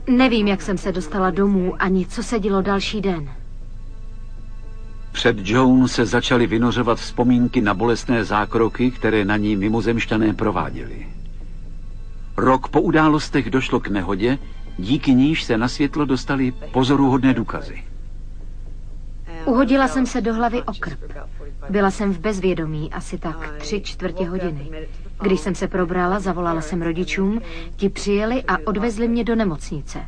Nevím, jak jsem se dostala domů, ani co se dělo další den. Před Joan se začaly vynořovat vzpomínky na bolestné zákroky, které na ní mimozemšťané prováděli. Rok po událostech došlo k nehodě, díky níž se na světlo dostaly pozoruhodné důkazy. Uhodila jsem se do hlavy o krb. Byla jsem v bezvědomí asi tak 3/4 hodiny. Když jsem se probrala, zavolala jsem rodičům, ti přijeli a odvezli mě do nemocnice.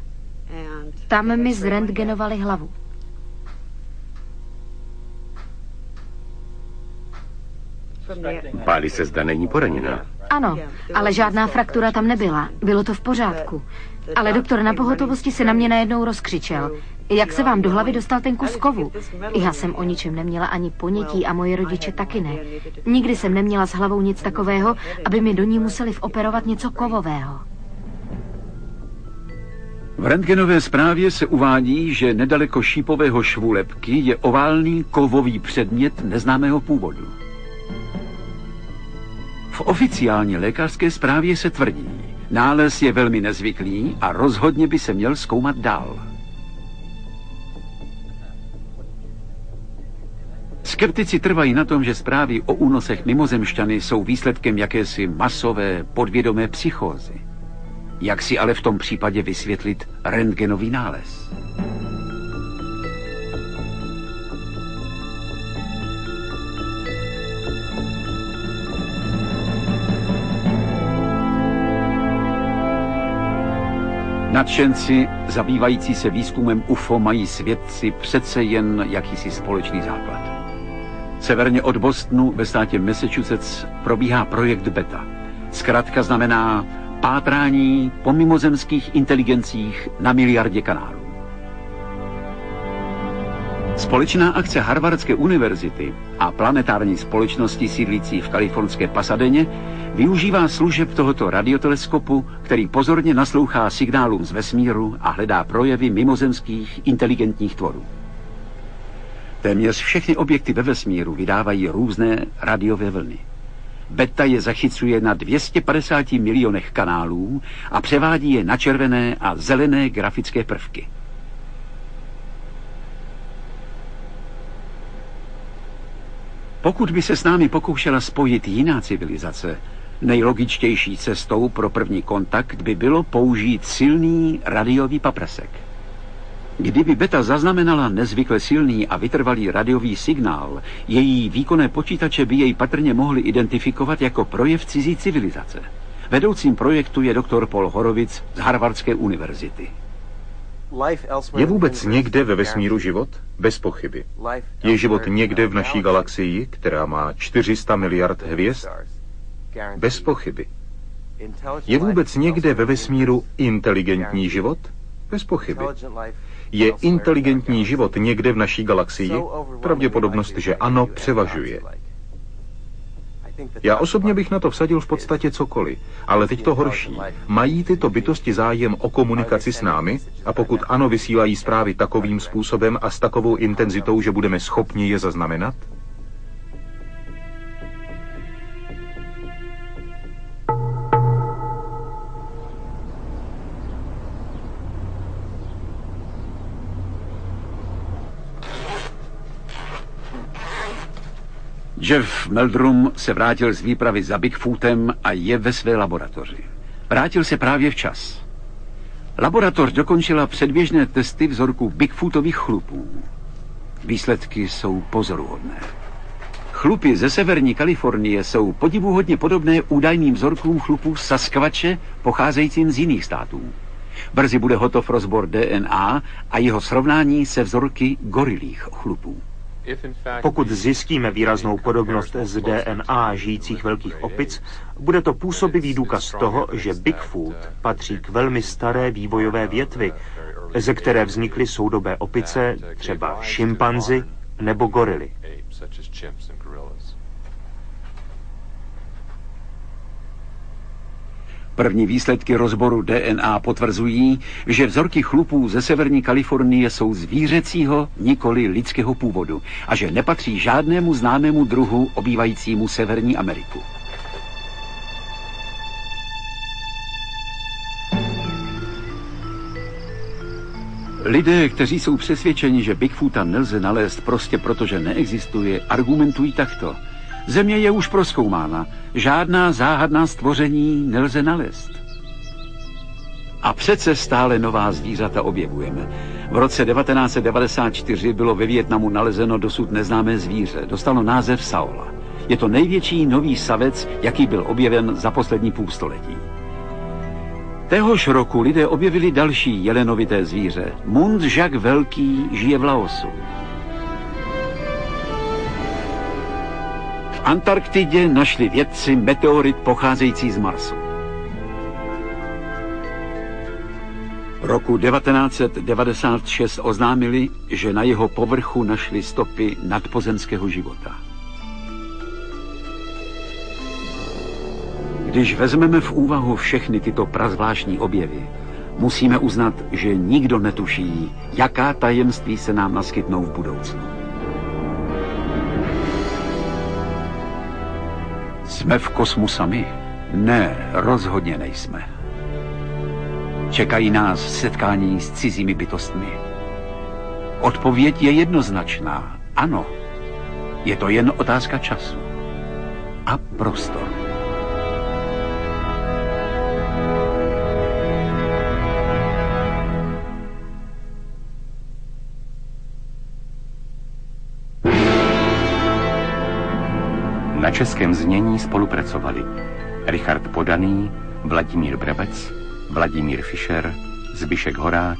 Tam mi zrentgenovali hlavu. Pálí se zda není poraněná. Ano, ale žádná fraktura tam nebyla. Bylo to v pořádku. Ale doktor na pohotovosti se na mě najednou rozkřičel. Jak se vám do hlavy dostal ten kus kovu? Já jsem o ničem neměla ani ponětí a moje rodiče taky ne. Nikdy jsem neměla s hlavou nic takového, aby mi do ní museli operovat něco kovového. V rentgenové zprávě se uvádí, že nedaleko šípového švu lebky je oválný kovový předmět neznámého původu. V oficiální lékařské zprávě se tvrdí, nález je velmi nezvyklý a rozhodně by se měl zkoumat dál. Skeptici trvají na tom, že zprávy o únosech mimozemšťany jsou výsledkem jakési masové podvědomé psychózy. Jak si ale v tom případě vysvětlit rentgenový nález? Nadšenci, zabývající se výzkumem UFO, mají s vědci přece jen jakýsi společný základ. Severně od Bostonu ve státě Massachusetts probíhá projekt Beta. Zkratka znamená pátrání po mimozemských inteligencích na miliardě kanálů. Společná akce Harvardské univerzity a planetární společnosti sídlící v kalifornské Pasadeně využívá služeb tohoto radioteleskopu, který pozorně naslouchá signálům z vesmíru a hledá projevy mimozemských inteligentních tvorů. Téměř všechny objekty ve vesmíru vydávají různé radiové vlny. Beta je zachycuje na 250 milionech kanálů a převádí je na červené a zelené grafické prvky. Pokud by se s námi pokoušela spojit jiná civilizace, nejlogičtější cestou pro první kontakt by bylo použít silný radiový paprsek. Kdyby Beta zaznamenala nezvykle silný a vytrvalý radiový signál, její výkonné počítače by jej patrně mohly identifikovat jako projev cizí civilizace. Vedoucím projektu je doktor Paul Horowitz z Harvardské univerzity. Je vůbec někde ve vesmíru život? Bez pochyby. Je život někde v naší galaxii, která má 400 miliard hvězd? Bez pochyby. Je vůbec někde ve vesmíru inteligentní život? Bez pochyby. Je inteligentní život někde v naší galaxii? Pravděpodobnost, že ano, převažuje. Já osobně bych na to vsadil v podstatě cokoliv, ale teď to horší. Mají tyto bytosti zájem o komunikaci s námi? A pokud ano, vysílají zprávy takovým způsobem a s takovou intenzitou, že budeme schopni je zaznamenat? Jeff Meldrum se vrátil z výpravy za Bigfootem a je ve své laboratoři. Vrátil se právě včas. Laboratoř dokončila předběžné testy vzorků Bigfootových chlupů. Výsledky jsou pozoruhodné. Chlupy ze severní Kalifornie jsou podivuhodně podobné údajným vzorkům chlupů Sasquatche pocházejícím z jiných států. Brzy bude hotov rozbor DNA a jeho srovnání se vzorky gorilích chlupů. Pokud zjistíme výraznou podobnost z DNA žijících velkých opic, bude to působivý důkaz toho, že Bigfoot patří k velmi staré vývojové větvi, ze které vznikly soudobé opice, třeba šimpanzi nebo gorily. První výsledky rozboru DNA potvrzují, že vzorky chlupů ze severní Kalifornie jsou zvířecího, nikoli lidského původu a že nepatří žádnému známému druhu obývajícímu Severní Ameriku. Lidé, kteří jsou přesvědčeni, že Bigfoota nelze nalézt prostě proto, že neexistuje, argumentují takto. Země je už prozkoumána. Žádná záhadná stvoření nelze nalézt. A přece stále nová zvířata objevujeme. V roce 1994 bylo ve Vietnamu nalezeno dosud neznámé zvíře. Dostalo název Saola. Je to největší nový savec, jaký byl objeven za poslední půlstoletí. Téhož roku lidé objevili další jelenovité zvíře. Mundžak velký žije v Laosu. V Antarktidě našli vědci meteorit pocházející z Marsu. Roku 1996 oznámili, že na jeho povrchu našli stopy nadpozemského života. Když vezmeme v úvahu všechny tyto prazvláštní objevy, musíme uznat, že nikdo netuší, jaká tajemství se nám naskytnou v budoucnu. Jsme v kosmu sami? Ne, rozhodně nejsme. Čekají nás setkání s cizími bytostmi. Odpověď je jednoznačná. Ano. Je to jen otázka času. A prostoru. Na českém znění spolupracovali Richard Podaný, Vladimír Brabec, Vladimír Fischer, Zbyšek Horák,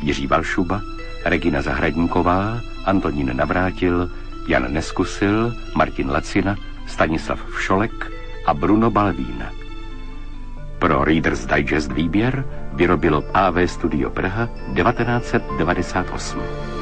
Jiří Valšuba, Regina Zahradníková, Antonín Navrátil, Jan Neskusil, Martin Lacina, Stanislav Všolek a Bruno Balvín. Pro Reader's Digest výběr vyrobilo AV Studio Praha 1998.